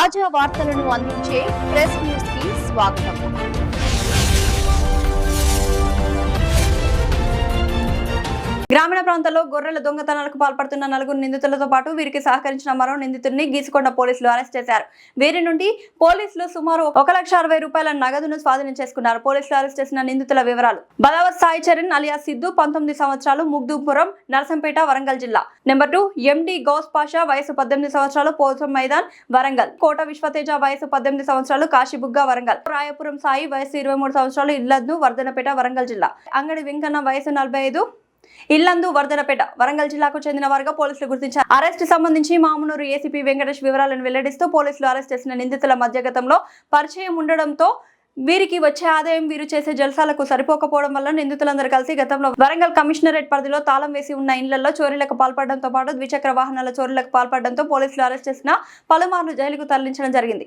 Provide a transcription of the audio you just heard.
తాజా వార్తలను అందించే ప్రెస్ న్యూస్ కి స్వాగతం. గ్రామీణ ప్రాంతాల్లో గొర్రెల దొంగతనాలకు పాల్పడుతున్న 4 నిందితులతో పాటు వీరికి సహకరించిన మరో నిందితుడిని గీసుకొండ పోలీసులు అరెస్ట్ చేశారు. వీరి నుండి పోలీసులు సుమారు 1,60,000 రూపాయల నగదును స్వాధీనం చేసుకున్నారు. పోలీసులు అరెస్ట్ చేసిన నిందితుల వివరాలు: బదావత్ సాయి చరణ్ అలియా సిద్దు, 19 సంవత్సరాలు, ముగ్దుపురం, నర్సంపేట, వరంగల్ జిల్లా. నెంబర్ 2 ఎండి గౌస్ పాషా, వయసు 18 సంవత్సరాలు, పోసం మైదాన్, వరంగల్. కోట విశ్వతేజ, వయసు 18 సంవత్సరాలు, కాశీబుగ్గ, వరంగల్. రాయపురం సాయి, వయసు 23 సంవత్సరాలు, ఇల్లందు, వర్ధనపేట, వరంగల్ జిల్లా. అంగడి వెంకన్న, వయసు 45, ఇల్లందు, వర్ధనపేట, వరంగల్ జిల్లాకు చెందిన వారుగా పోలీసులు గుర్తించారు. అరెస్ట్ సంబంధించి మామునూరు ఏసీపీ వెంకటేష్ వివరాలను వెల్లడిస్తూ, పోలీసులు అరెస్ట్ చేసిన నిందితుల మధ్య గతంలో పరిచయం ఉండడంతో వీరికి వచ్చే ఆదాయం వీరు చేసే జల్సాలకు సరిపోకపోవడం వల్ల నిందితులందరూ కలిసి గతంలో వరంగల్ కమిషనరేట్ పరిధిలో తాళం వేసి ఉన్న ఇండ్లలో చోరీలకు పాల్పడడంతో పాటు ద్విచక్ర వాహనాల చోరీలకు పాల్పడడంతో పోలీసులు అరెస్ట్ చేసిన పలుమార్లు జైలుకు తరలించడం జరిగింది.